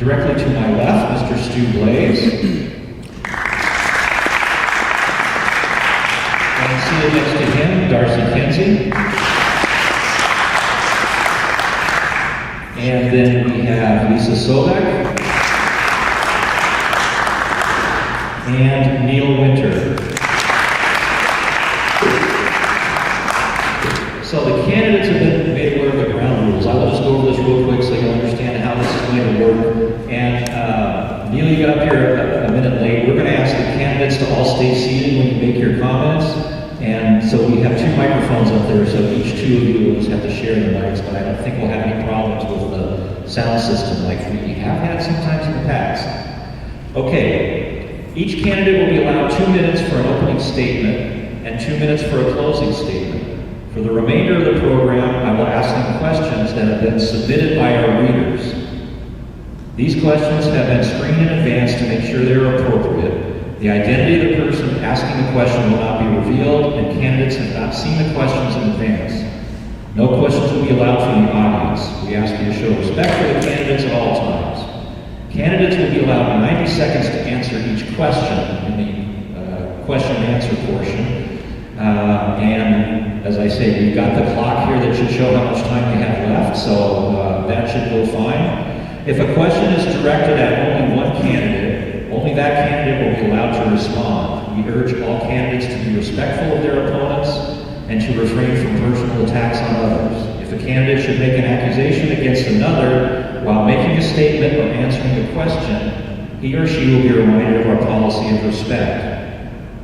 Directly to my left, Mr. Stu Blaze. And seated next to him, Darcy Kinsey. And then we have Lisa Sobek. And Neil Winter. So the candidates have been made aware of the ground rules. I will just go over this real quick so you'll understand how this is going to work. And Neil, you got up here a minute late. We're going to ask the candidates to all stay seated when you make your comments. And so we have 2 microphones up there, so each 2 of you will just have to share the mics, but I don't think we'll have any problems with the sound system like we have had sometimes in the past. Okay, each candidate will be allowed 2 minutes for an opening statement and 2 minutes for a closing statement. For the remainder of the program, I will ask them questions that have been submitted by our readers. These questions have been screened in advance to make sure they're appropriate. The identity of the person asking the question will not be revealed, and candidates have not seen the questions in advance. No questions will be allowed from the audience. We ask you to show respect for the candidates at all times. Candidates will be allowed 90 seconds to answer each question in the question and answer portion. And as I say, we've got the clock here that should show how much time we have left, so that should go fine. If a question is directed at only one candidate, only that candidate will be allowed to respond. We urge all candidates to be respectful of their opponents and to refrain from personal attacks on others. If a candidate should make an accusation against another while making a statement or answering a question, he or she will be reminded of our policy of respect.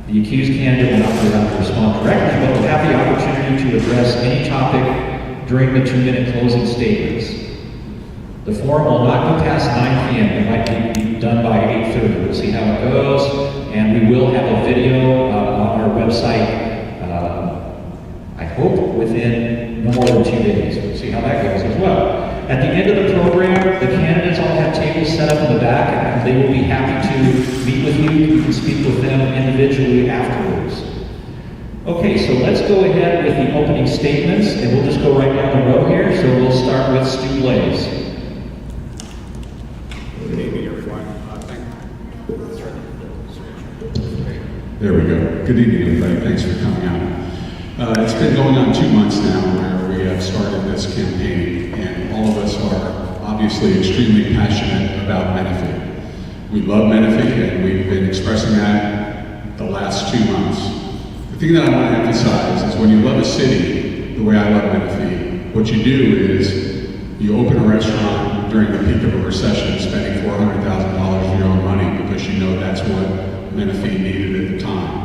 The accused candidate will not be allowed to respond directly, but will have the opportunity to address any topic during the 2-minute closing statements. The forum will not go past 9 p.m. It might be done by 8:30. We'll see how it goes, and we will have a video on our website, I hope, within no more than 2 days. We'll see how that goes as well. At the end of the program, the candidates all have tables set up in the back, and they will be happy to meet with you. You can speak with them individually afterwards. Okay, so let's go ahead with the opening statements, and we'll just go right down the row here. So we'll start with Stu Blaze. There we go. Good evening, everybody. Thanks for coming out. It's been going on 2 months now where we have started this campaign, and all of us are obviously extremely passionate about Menifee. We love Menifee, and we've been expressing that the last 2 months. The thing that I want to emphasize is when you love a city the way I love Menifee, what you do is you open a restaurant during the peak of a recession, spending $400,000 of your own money because you know that's what Menifee needed at the time.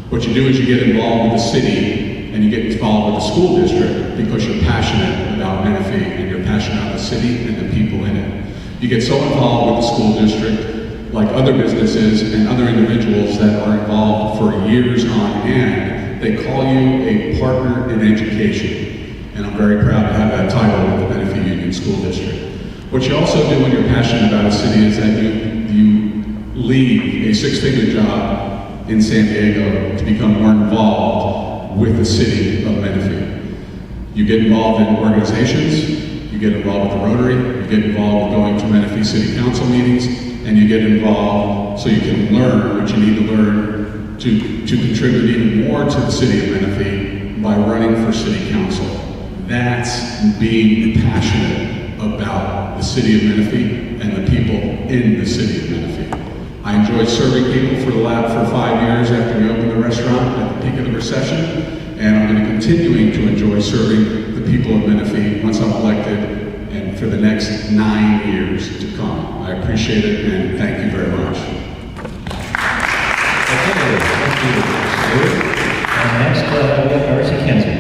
What you do is you get involved with the city and you get involved with the school district because you're passionate about Menifee and you're passionate about the city and the people in it. You get so involved with the school district, like other businesses and other individuals that are involved for years on end, they call you a partner in education. And I'm very proud to have that title with the Menifee Union School District. What you also do when you're passionate about a city is that you leave a 6-figure job in San Diego to become more involved with the city of Menifee. You get involved in organizations, you get involved with the Rotary, you get involved with going to Menifee City Council meetings, and you get involved so you can learn what you need to learn to contribute even more to the city of Menifee by running for city council. That's being passionate about the city of Menifee and the people in the city of Menifee. I enjoyed serving people for 5 years after we opened the restaurant at the peak of the recession, and I'm going to continuing to enjoy serving the people of Menifee once I'm elected and for the next 9 years to come. I appreciate it and thank you very much. Okay, thank you, Stu. And next, we have Darcy Kinsey.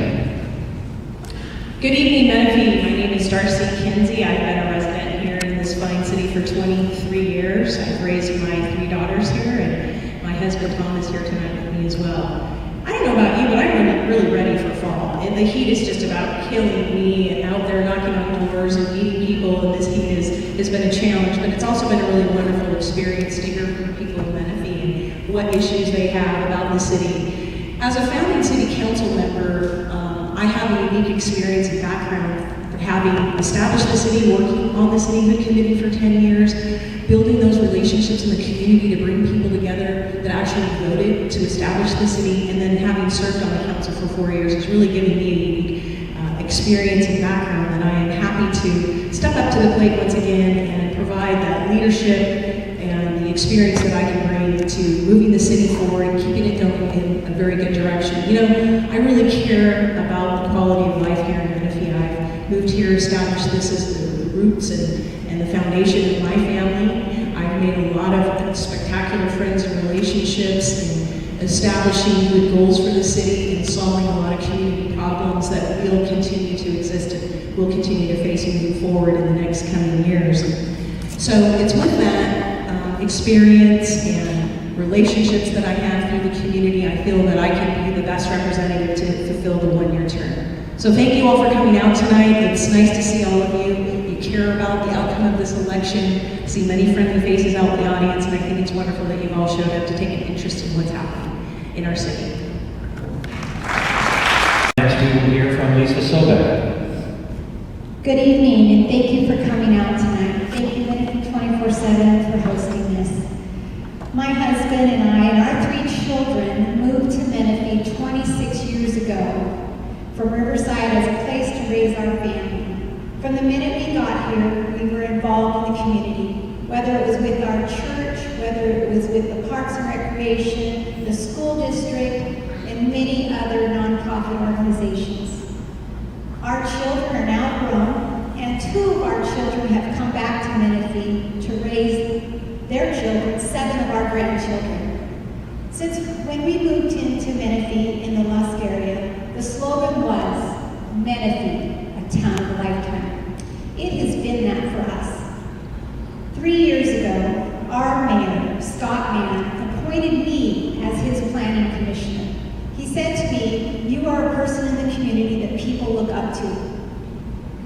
Good evening, Menifee. My name is Darcy Kinsey. I've been a resident here in this fine city for 23 years. I've raised my 3 daughters here, and my husband Tom is here tonight with me as well. I don't know about you, but I'm really ready for fall. And the heat is just about killing me, and out there knocking on doors and meeting people, and this heat has been a challenge, but it's also been a really wonderful experience to hear from the people of Menifee and what issues they have about the city. As a founding city council member, I have a unique experience and background having established the city, working on the cityhood committee for 10 years, relationships in the community to bring people together that actually voted to establish the city, and then having served on the council for 4 years has really given me a unique experience and background, and I am happy to step up to the plate once again and provide that leadership and the experience that I can bring to moving the city forward and keeping it going in a very good direction. You know, I really care about the quality of life here in Menifee. I've moved here, established this as the roots and the foundation of my family. I've made a lot of spectacular friends and relationships in establishing good goals for the city and solving a lot of community problems that will continue to exist and will continue to face and move forward in the next coming years. So it's with that experience and relationships that I have through the community, I feel that I can be the best representative to fulfill the one-year term. So thank you all for coming out tonight. It's nice to see all of you. You care about the outcome of this election. I see many friendly faces out in the audience, and I think it's wonderful that you've all showed up to take an interest in what's happening in our city. Next we will hear from Lisa Sobek. Good evening, and thank you for coming out tonight. Thank you, Menifee 24/7, for hosting this. My husband and I and our 3 children moved to Menifee 26 years ago from Riverside as a place to raise our family. From the minute we got here, we were involved in the community, whether it was with our church, whether it was with the Parks and Recreation, the school district, and many other nonprofit organizations. Our children are now grown, and 2 of our children have come back to Menifee to raise their children, 7 of our grandchildren. Since when we moved into Menifee in the Lusk area, the slogan was, Menifee, a town of a lifetime. It has been that for us. 3 years ago, our mayor, Scott Mann, appointed me as his planning commissioner. He said to me, you are a person in the community that people look up to.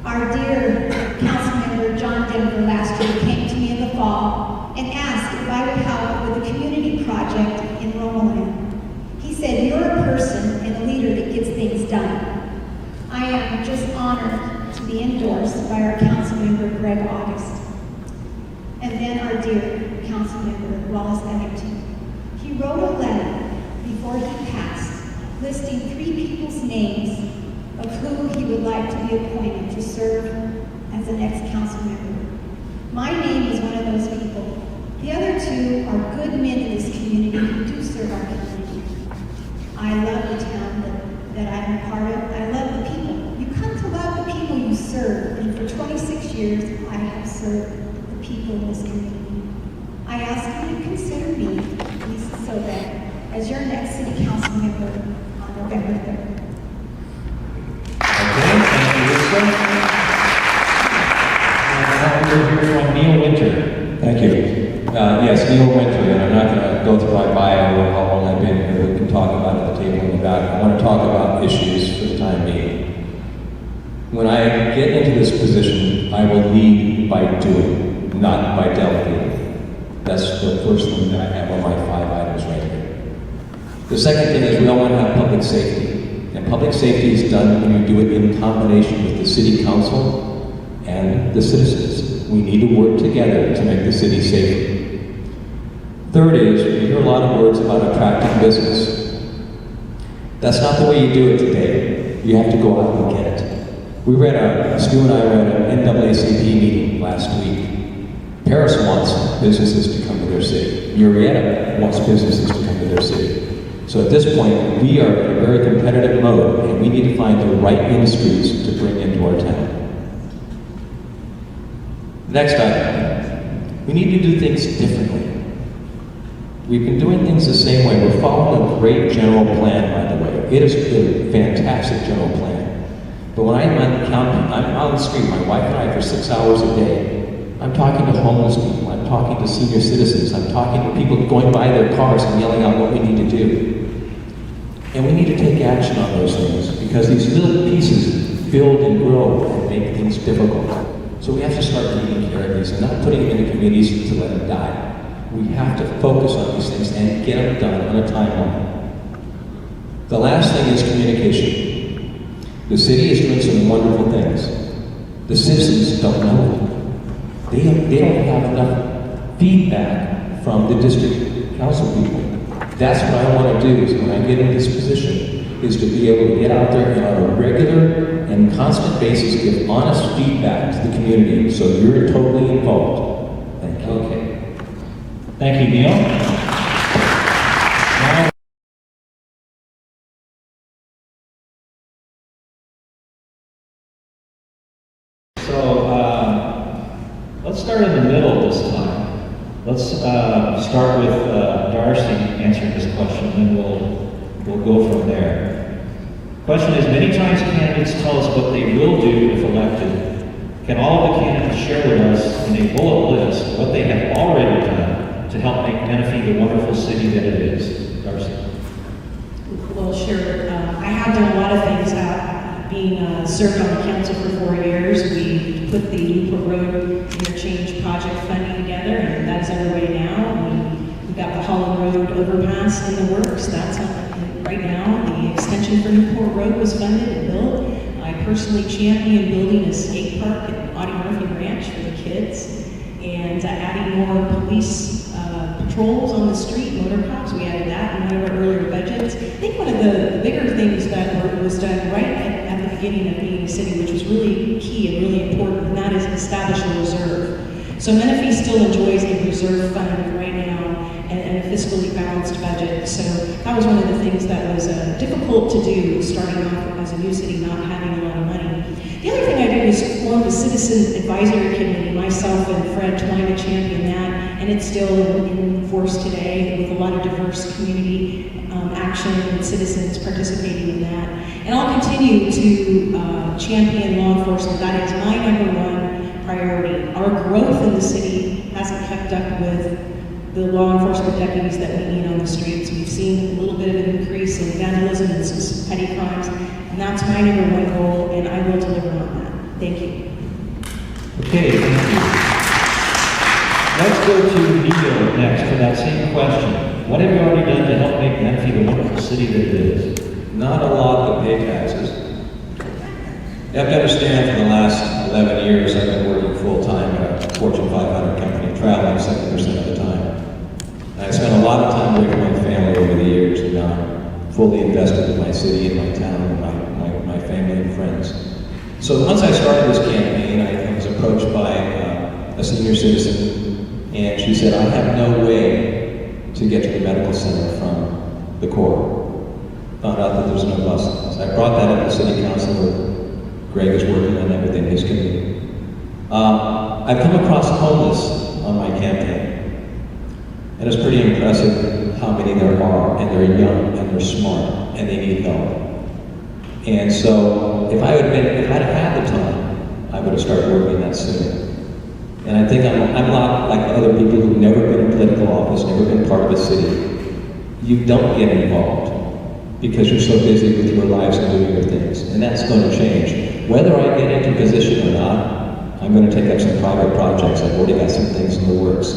Our dear council member, John Denver, last year came to me in the fall and asked if I would help with a community project in Romoland. He said, you're a person and a leader that gets things done. I am just honored to be endorsed by our council member, Greg August. And then our dear council member, Wallace Ellington. He wrote a letter before he passed, listing 3 people's names of who he would like to be appointed to serve as the next council member. My name is one of those people. The other 2 are good men in this community who do serve our community. I love the town that I'm a part of. I love the people. You come to love the people you serve, and for 26 years, I have served the people in this community. I ask you to consider me, Lisa Sobek, as your next city council member on November 3rd. Okay, thank you, Lisa. And now we'll hear from Neil Winter. Thank you. Yes, Neil Winter, and I'm not going to go through my bio or how long I've been here. We can talk about it at the table in the back. I want to talk about issues for the time being. When I get into this position, I will lead by doing, not by delegating. That's the first thing that I have on my 5 items right here. The second thing is we all want to have public safety. And public safety is done when you do it in combination with the city council and the citizens. We need to work together to make the city safer. Third is, we hear a lot of words about attracting business. That's not the way you do it today. You have to go out and get it. Stu and I were at an NAACP meeting last week. Paris wants businesses to come to their city. Murrieta wants businesses to come to their city. So at this point, we are in a very competitive mode, and we need to find the right industries to bring into our town. Next item, we need to do things differently. We've been doing things the same way. We're following a great general plan, by the way. It is a fantastic general plan. But when I'm on the street, my wife and I, for 6 hours a day, I'm talking to homeless people, I'm talking to senior citizens, I'm talking to people going by their cars and yelling out what we need to do. And we need to take action on those things, because these little pieces build and grow and make things difficult. So we have to start taking care of these and not putting them in the communities to let them die. We have to focus on these things and get them done on a timeline. The last thing is communication. The city is doing some wonderful things. The citizens don't know it. They don't have enough feedback from the district council people. That's what I want to do, is when I get in this position, is to be able to get out there and on a regular and constant basis give honest feedback to the community, so you're totally involved. Thank you. Okay. Thank you, Neil. Now, let's start in the middle this time. Let's start with Darcy answering this question, and then we'll go from there. Question is, many times candidates tell us what they will do if elected. Can all of the candidates share with us in a bullet list what they have already done to help make Menifee the wonderful city that it is? Darcy. Well, sure. I have done a lot of things. Being served on the council for 4 years, we put the Newport Road interchange project funding together, and that's underway now. We've got the Holland Road overpass in the works. That's on right now. The extension for Newport Road was funded and built. I personally championed building a skate park at Audie Murphy Ranch for the kids, and adding more police patrols on the street, motor cops. We added that in one of our earlier budgets. I think one of the bigger things that was done right at the beginning of being a city, which was really key and really important, and that is establish a reserve. So Menifee still enjoys a reserve fund right now and a fiscally balanced budget. So that was one of the things that was difficult to do, starting off as a new city, not having a lot of money. The other thing I did was form a citizen advisory committee. Myself and Fred trying to champion that, and it's still in force today with a lot of diverse community action and citizens participating in that. And I'll continue to champion law enforcement. That is my #1 priority. Our growth in the city hasn't kept up with the law enforcement deputies that we need on the streets. We've seen a little bit of an increase in vandalism and some petty crimes, and that's my #1 goal, and I will deliver on that. Thank you. Okay, thank you. Let's go to Neil next for that same question. What have you already done to help make Menifee the wonderful city that it is? Not a lot to pay taxes. You have to understand, for the last 11 years, I've been working full-time at a Fortune 500 company, traveling 70% of the time. I spent a lot of time away from my family over the years, and now I'm fully invested in my city and my town and my family and friends. So once I started this campaign, I was approached by a senior citizen, and she said, I have no way to get to the medical center from the core. Found out that there's no buses. I brought that up to city council, where Greg is working on everything in his community. I've come across homeless on my campaign, and it's pretty impressive how many there are, and they're young, and they're smart, and they need help. And so, if I'd had the time, I would have started working that sooner. And I think I'm a lot like other people who've never been in political office, never been part of a city. You don't get involved because you're so busy with your lives and doing your things. And that's going to change. Whether I get into position or not, I'm going to take up some private projects. I've already got some things in the works.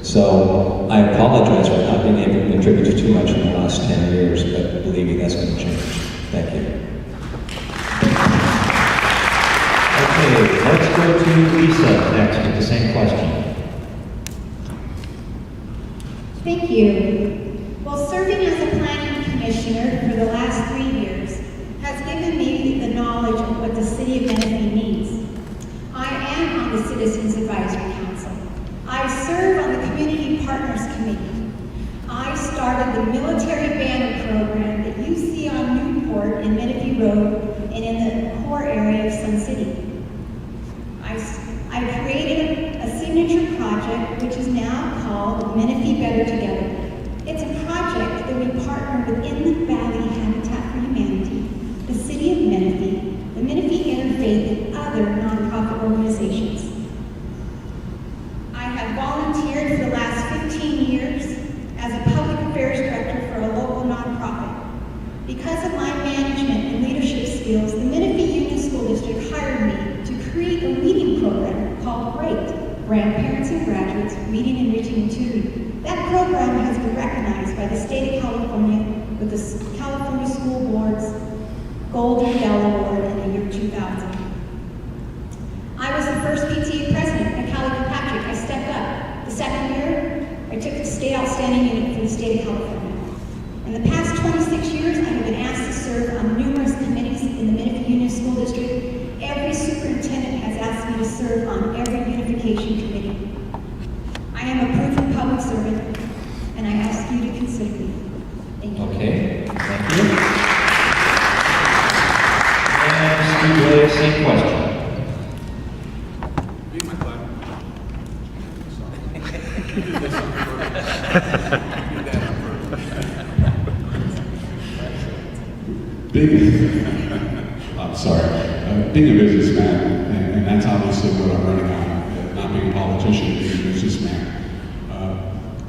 So I apologize for not being able to contribute too much in the last 10 years, but believe me, that's going to change. Thank you. Okay, let's go to Lisa next with the same question. Thank you. Well, serving as a planning commissioner for the last 3 years has given me the knowledge of what the city of Menifee needs. I am on the Citizens Advisory Council. I serve on the Community Partners Committee. I started the military banner program that you see on Newport and Menifee Road and in the core area of Sun City. I created a signature project which is now called Menifee Better Together. It's a project that we partner with In the Valley Habitat for Humanity, the City of Menifee, the Menifee Interfaith, and other nonprofit organizations. I have volunteered for the last 15 years as a public affairs director for a local nonprofit. Because of my management and leadership skills, the Menifee Union School District hired me to create a reading program called GREAT, Grandparents and Graduates Reading, Enriching, and Tutoring. That program has been recognized by the state of California with the California School Board's Golden Bell Award in the year 2000. I was the first PTA president at Cali Patrick. I stepped up. The second year, I took the state outstanding unit for the state of California. In the past 26 years, I have been asked to serve on numerous committees in the Menifee Union School District. Every superintendent has asked me to serve on every unification committee. I am a proven public servant, and I ask you to consider me. Thank you. Okay, thank you. And Steve Williams, same question. I'm sorry. Being a businessman, and that's obviously what I'm running on, not being a politician, being a businessman.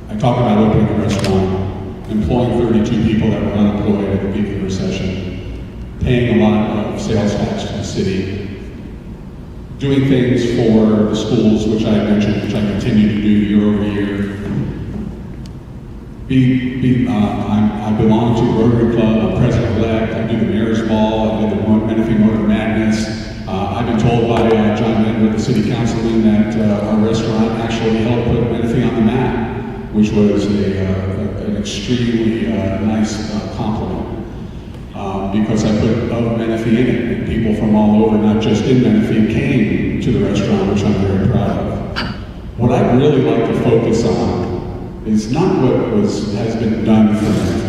I talk about opening a restaurant, employing 32 people that were unemployed at the peak of the recession, paying a lot of sales tax to the city, doing things for the schools, which I mentioned, which I continue to do year over year. I belong to the Rotary Club, I'm president-elect, I do the Mayor's Ball, I do the Menifee Motor Madness. I've been told by John Denver, the city councilman, that our restaurant actually helped put Menifee on the map, which was an extremely nice compliment. Because I put of Menifee in it, and people from all over, not just in Menifee, came to the restaurant, which I'm very proud of. What I'd really like to focus on is not what has been done for Menifee.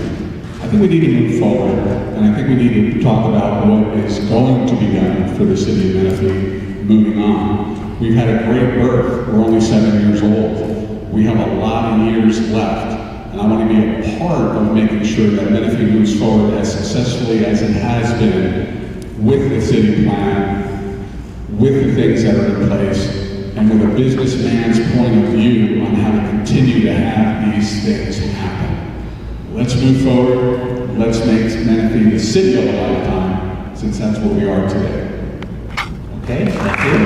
I think we need to move forward, and I think we need to talk about what is going to be done for the city of Menifee moving on. We've had a great birth. We're only 7 years old. We have a lot of years left, and I want to be a part of making sure that Menifee moves forward as successfully as it has been with the city plan, with the things that are in place, and with a businessman's point of view on how to continue to have these things happen. Let's move forward. Let's make Menifee the city of a lifetime, since that's what we are today. Okay, thank you.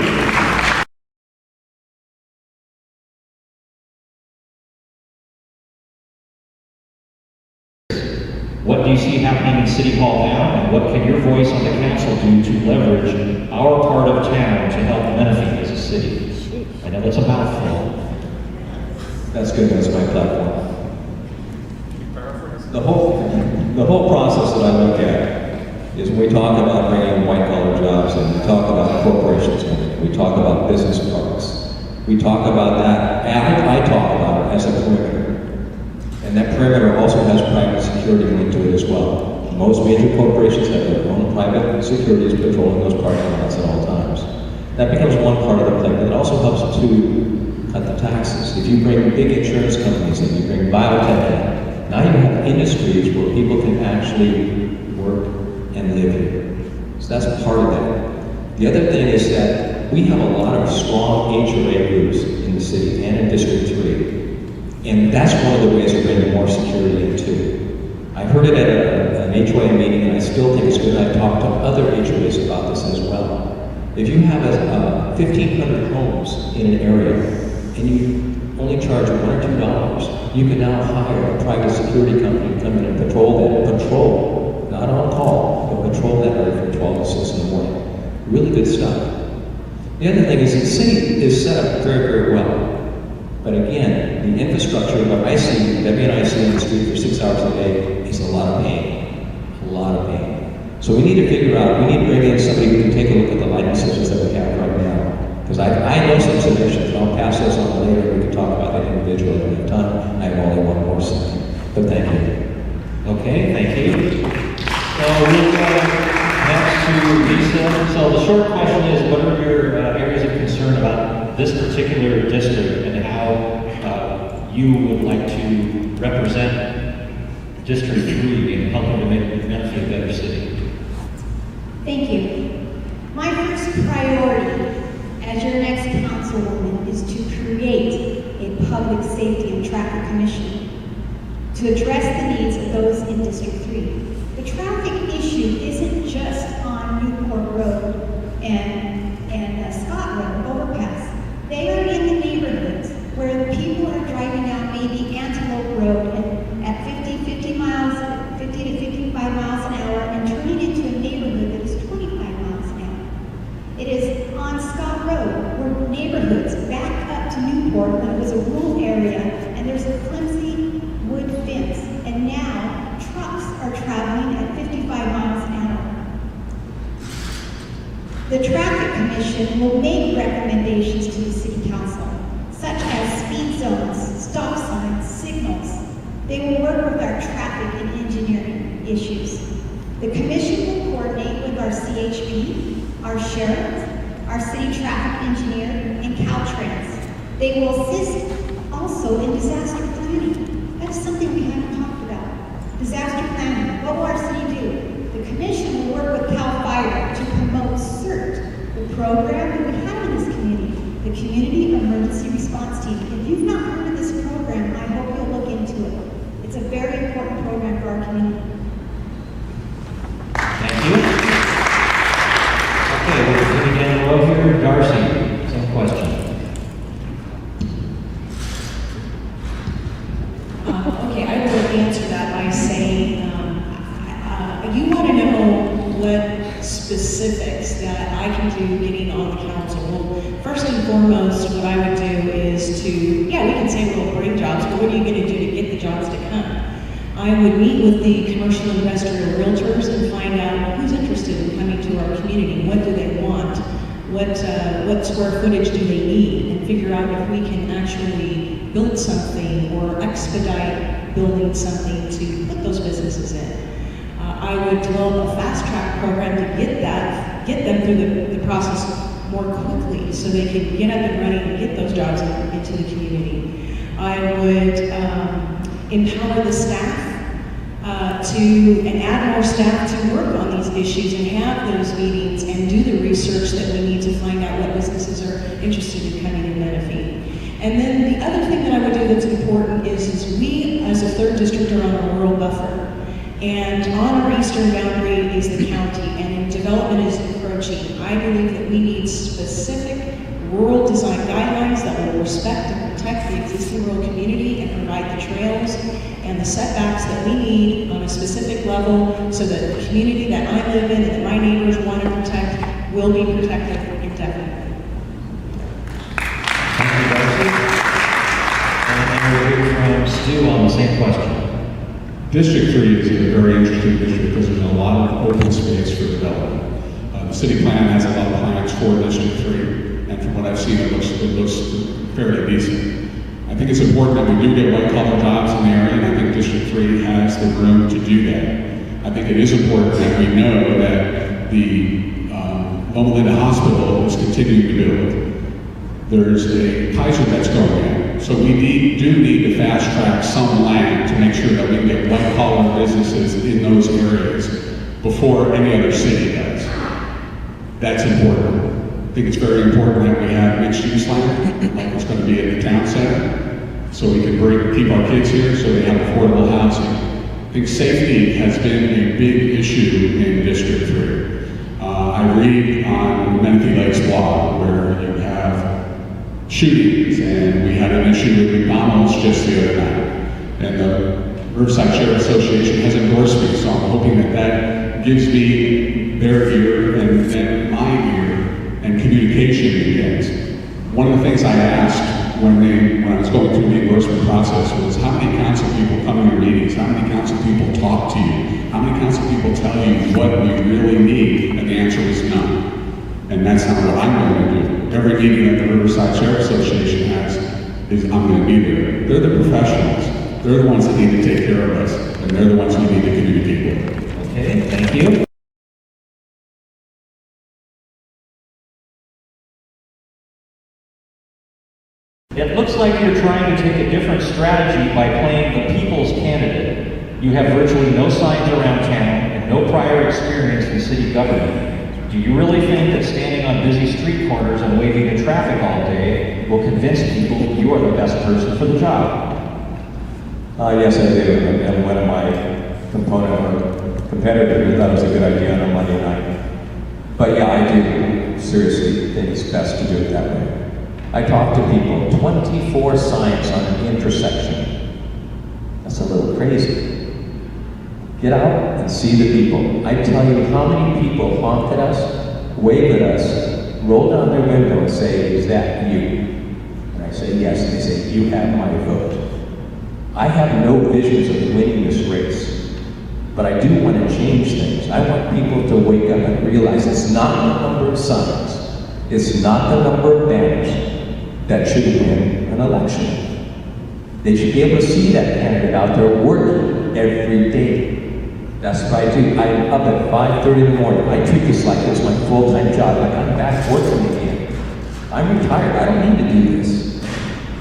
What do you see happening in City Hall now, and what can your voice on the council do to leverage our part of town to help Menifee as a city? I know that's a mouthful. That's good, that's my platform. The whole process that I look at is when we talk about bringing white-collar jobs in, we talk about corporations coming in, we talk about business parks, we talk about that, I talk about it as a perimeter. And that perimeter also has private security linked to it as well. Most major corporations have their own private securities patrolling those parking lots at all times. That becomes one part of the play, but it also helps to cut the taxes. If you bring big insurance companies in, you bring biotech in, now you have industries where people can actually work and live here. So that's part of that. The other thing is that we have a lot of strong HOA groups in the city and in District 3. And that's one of the ways of bringing more security in too. I heard it at an HOA meeting, and I still think it's good. I've talked to other HOAs about this as well. If you have 1,500 homes in an area, and you only charge $1 or $2, you can now hire a private security company to come in and patrol, not on call, but patrol that area from 12 to 6 in the morning. Really good stuff. The other thing is the city is set up very, very well. But again, the infrastructure, what I see, Debbie and I see on the street for 6 hours a day, is a lot of pain. A lot of pain. So we need to figure out, we need to bring in somebody who can take a look at the lighting systems that we have right now. Because I know some suggestions, and I'll pass those on later, we can talk about that individually if we have time. I have only one more second. But thank you. Okay, thank you. So we'll go next to Lisa. So the short question is, what are your areas of concern about this particular district and how you would like to represent District 3 in helping to make Menifee a better city? Thank you. My first priority as your next councilwoman is to create a public safety and traffic commission to address the needs of those in District 3. The traffic issue isn't just on Newport Road and Scott Road overpass. They are in the neighborhoods where the people are driving down maybe Antelope Road at 50 to 55 miles an hour and turning into a neighborhood that is 25 miles an hour. It is on Scott Road where neighborhoods back up to Newport when it was a rural area and there's a flimsy will make recommendations to the City Council, such as speed zones, stop signs, signals. They will work with our traffic and engineering issues. The Commission will coordinate with our CHP, our sheriff, our city traffic engineer, and Caltrans. They will assist also in disaster planning. That's something we haven't talked about. Disaster planning. What will our city do? The Commission will work with CAL FIRE to promote CERT, the program that we have in this community, the Community Emergency Response Team. If you've not heard of this program, I hope you'll look into it. It's a very important program for our community. Thank you. Okay, we're coming down the row here. Darcy, same question. Okay, I will answer that by saying, you want to know what specifics that I can do getting on the council. Well, first and foremost, what I would do is we can say we'll bring jobs, but what are you going to do to get the jobs to come? I would meet with the commercial industrial realtors and find out who's interested in coming to our community. What do they want? What square footage do they need? And figure out if we can actually build something or expedite building something to put those businesses in. I would develop a fast track program to get them through the process more quickly so they can get up and running and get those jobs into the community. I would empower the staff and add more staff to work on these issues and have those meetings and do the research that we need to find out what businesses are interested in coming in Menifee. And then the other thing that I would do that's important is we, as a 3rd district, are on a rural buffer. And on our eastern boundary is the county, and development is encroaching. I believe that we need specific rural design guidelines that will respect and protect the existing rural community and provide the trails and the setbacks that we need on a specific level so that the community that I live in and that my neighbors want to protect will be protected indefinitely. Thank you, Darcy. And we'll hear from Stu on the same question. District 3 is a very interesting district because there's a lot of open space for development. The city plan has a lot of plans for District 3, and from what I've seen, it looks fairly decent. I think it's important that we do get white-collar jobs in the area, and I think District 3 has the room to do that. I think it is important that we know that the Loma Linda Hospital is continuing to build. There's a Kaiser that's going in, so we do need to fast-track some land to make sure that we can get white-collar businesses in those areas before any other city does. That's important. I think it's very important that we have mixed-use land, like it's going to be in the town center, so we can keep our kids here so they have affordable housing. I think safety has been a big issue in District 3. I read on Menifee Lakes blog where you have shootings, and we had an issue with McDonald's just the other night. And the Riverside Sheriff Association has endorsed me, so I'm hoping that that gives me their ear and my ear and communication begins. One of the things I asked when I was going through the endorsement process was, how many council people come to your meetings? How many council people talk to you? How many council people tell you what we really need? And the answer was none. And that's not what I'm going to do. Every meeting that the Riverside Sheriff Association has is I'm going to be there. They're the professionals. They're the ones that need to take care of us, and they're the ones we need to communicate with. Okay, thank you. It looks like you're trying to take a different strategy by playing the people's candidate. You have virtually no signs around town and no prior experience in city government. Do you really think that standing on busy street corners and waving in traffic all day will convince people you are the best person for the job? Yes, I do. And one of my competitors thought it was a good idea on a Monday night. But yeah, I do seriously think it's best to do it that way. I talk to people, 24 signs on an intersection. That's a little crazy. Get out and see the people. I tell you how many people honk at us, wave at us, roll down their window and say, "Is that you?" And I say, "Yes." And they say, "You have my vote." I have no visions of winning this race, but I do want to change things. I want people to wake up and realize it's not the number of signs. It's not the number of banners that should win an election. They should be able to see that candidate out there working every day. That's what I do. I'm up at 5:30 in the morning. I treat this like it's my full-time job, like I'm back working again. I'm retired. I don't need to do this.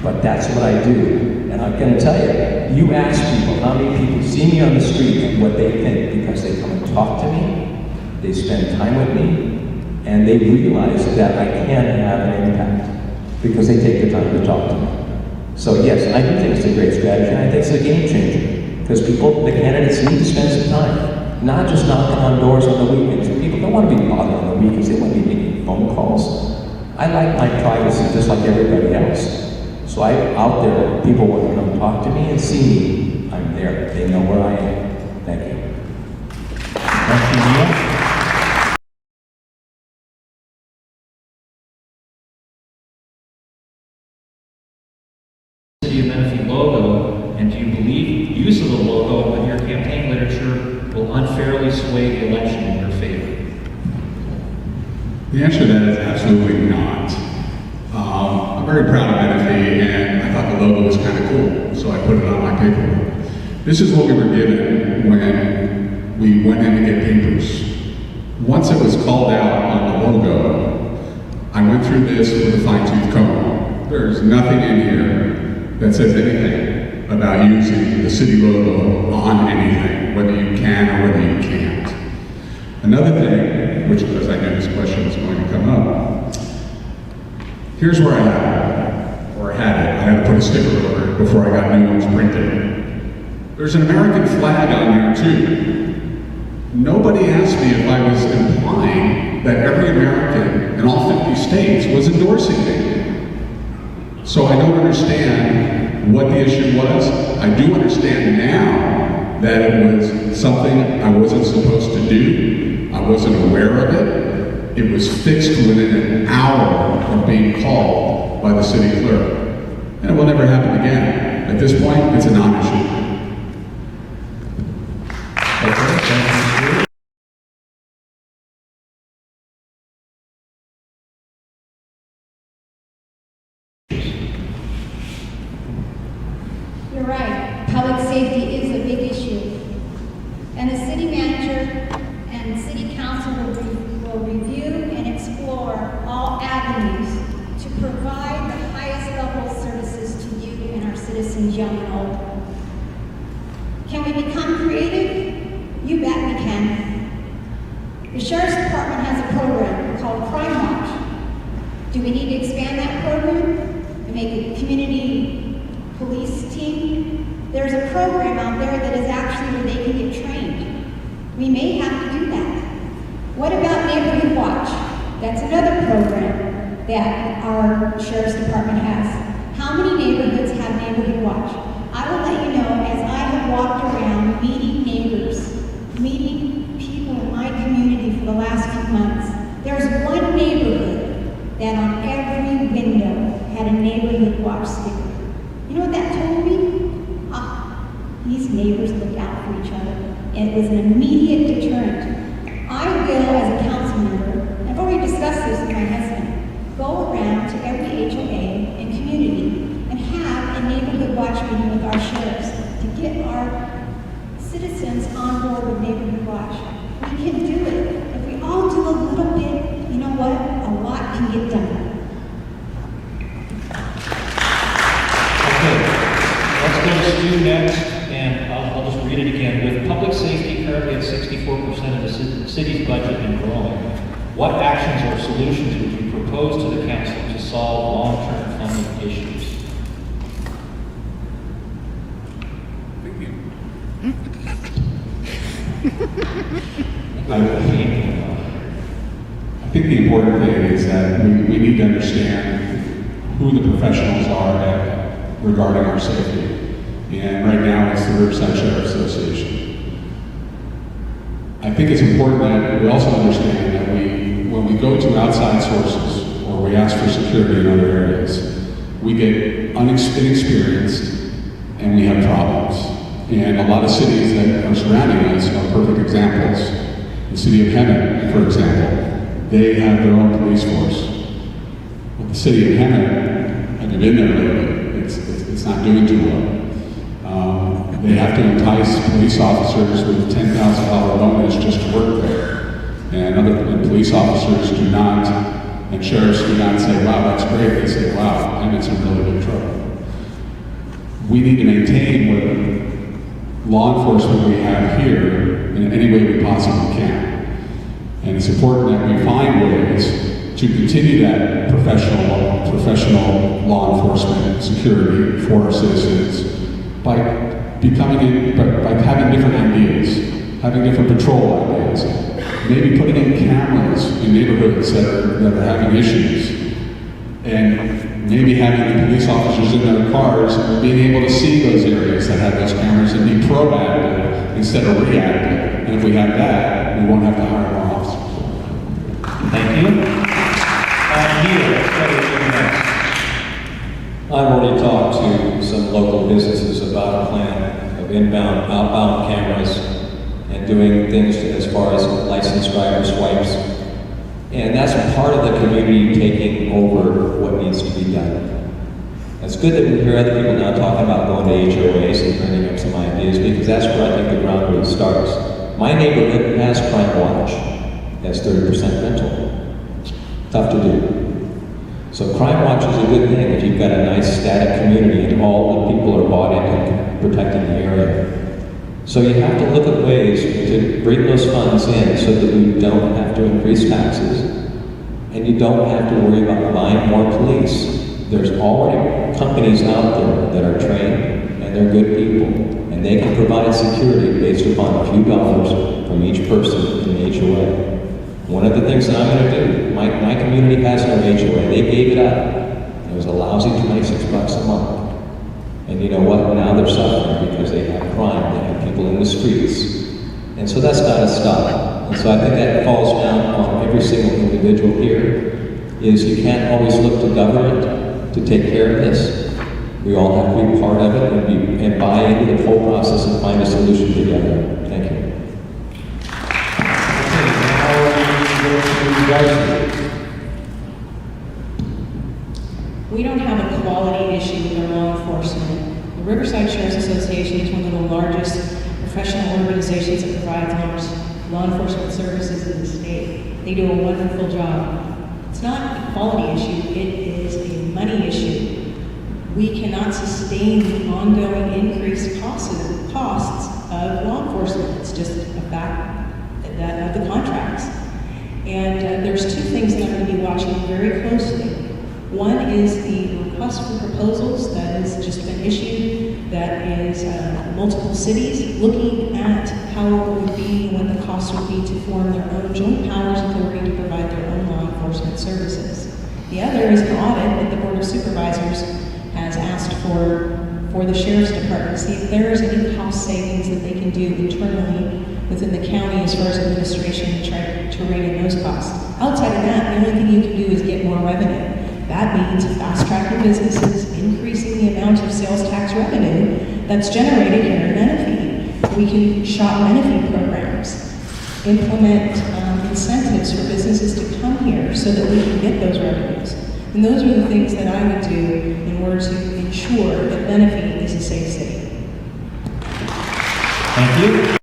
But that's what I do. And I'm going to tell you, you ask people how many people see me on the street and what they think, because they come and talk to me, they spend time with me, and they realize that I can have an impact because they take the time to talk to me. So yes, I do think it's a great strategy, and I think it's a game changer. Because people, the candidates need to spend some time, not just knocking on doors on the weekends. People don't want to be bothered on the weekends, they want to be making phone calls. I like my privacy just like everybody else. So I'm out there, people want to come talk to me and see me, I'm there. They know where I am. Thank you. Thank you, Neil. City of Menifee logo, and do you believe use of the logo in your campaign literature will unfairly sway the election in your favor? The answer to that is absolutely not. I'm very proud of Menifee, and I thought the logo was kind of cool, so I put it on my paperwork. This is what we were given when we went in to get papers. Once it was called out on the logo, I went through this with a fine-tooth comb. There's nothing in here that says anything about using the city logo on anything, whether you can or whether you can't. Another thing, which because I knew this question was going to come up, here's where I had it, or had it. I had to put a sticker over it before I got new ones printed. There's an American flag on here too. Nobody asked me if I was implying that every American in all 50 states was endorsing me. So I don't understand what the issue was. I do understand now that it was something I wasn't supposed to do. I wasn't aware of it. It was fixed within an hour of being called by the city clerk. And it will never happen again. At this point, it's a non-issue. You're right. Public safety is a big issue. And the city manager and city council will review and explore all avenues to provide the highest level of services to you and our citizens, young and old. Can we become creative? You bet we can. The Sheriff's Department has a program called Crime Watch. Do we need to expand that program and make a community police team? There's a program out there that is actually where they can get trained. We may have to do that. What about Neighborhood Watch? That's another program that our Sheriff's Department has. How many neighborhoods have Neighborhood Watch? I will let you know, as I have walked around meeting neighbors, meeting people in my community for the last few months, there's one neighborhood that on every window had a Neighborhood Watch sticker. You know what that told me? These neighbors look out for each other, and it was an immediate deterrent. I will, as a council member, I've already discussed this with my husband, go around to every HOA and community and have a Neighborhood Watch meeting with our sheriffs to get our citizens on board with Neighborhood Watch. We can do it. If we all do a little bit, you know what? A lot can get done. Let's go to Stu next, and I'll just read it again. With public safety currently at 64% of the city's budget and growing, what actions or solutions would you propose to the council to solve long-term funding issues? I think the important thing is that we need to understand who the professionals are regarding our safety. And right now it's the Riverside Sheriff Association. I think it's important that we also understand that when we go to outside sources or we ask for security in other areas, we get inexperienced and we have problems. And a lot of cities that are surrounding us are perfect examples. The city of Hemet, for example, they have their own police force. Well, the city of Hannah, have you been there lately? It's not doing too well. They have to entice police officers with $10,000 bonus just to work there. And police officers do not, and sheriffs do not say, wow, that's great. They say, wow, I'm in some really big trouble. We need to maintain what law enforcement we have here in any way we possibly can. And it's important that we find ways to continue that professional law enforcement security for our citizens by having different ideas, having different patrol ideas, maybe putting in cameras in neighborhoods that are having issues, and maybe having the police officers in their cars being able to see those areas that have those cameras and be proactive instead of reactive. And if we have that, we won't have to hire more officers. Thank you. Neil, what is your next? I've already talked to some local businesses about a plan of inbound, outbound cameras and doing things as far as licensed driver swipes. And that's part of the community taking over what needs to be done. It's good that we hear other people now talking about going to HOAs and bringing up some ideas, because that's where I think the ground really starts. My neighborhood has Crime Watch, has 30% rental. Tough to do. So Crime Watch is a good thing if you've got a nice static community and all the people are bought into protecting the area. So you have to look at ways to bring those funds in so that we don't have to increase taxes and you don't have to worry about buying more police. There's already companies out there that are trained and they're good people and they can provide security based upon a few dollars from each person in the HOA. One of the things that I'm going to do, my community has no HOA. They gave it up. It was a lousy $26 a month. And you know what? Now they're suffering because they have crime. They have people in the streets. And so that's got to stop. And so I think that falls down on every single individual here, is you can't always look to government to take care of this. We all have to be part of it and buy into the whole process and find a solution together. Thank you. We don't have a quality issue with our law enforcement. The Riverside Sheriff's Association is one of the largest professional organizations that provides law enforcement services in the state. They do a wonderful job. It's not a quality issue, it is a money issue. We cannot sustain the ongoing increased costs of law enforcement. It's just a fact of the contracts. And there's two things that I'm going to be watching very closely. One is the request for proposals that has just been issued, that is multiple cities looking at how it would be, what the cost would be to form their own joint powers authority to provide their own law enforcement services. The other is an audit that the Board of Supervisors has asked for the Sheriff's Department to see if there is any cost savings that they can do internally within the county as far as administration and try to rein in those costs. Outside of that, the only thing you can do is get more revenue. That means fast-tracking businesses, increasing the amount of sales tax revenue that's generated here in Menifee. We can shop Menifee programs, implement incentives for businesses to come here so that we can get those revenues. And those are the things that I would do in order to ensure that Menifee is a safe city. Thank you.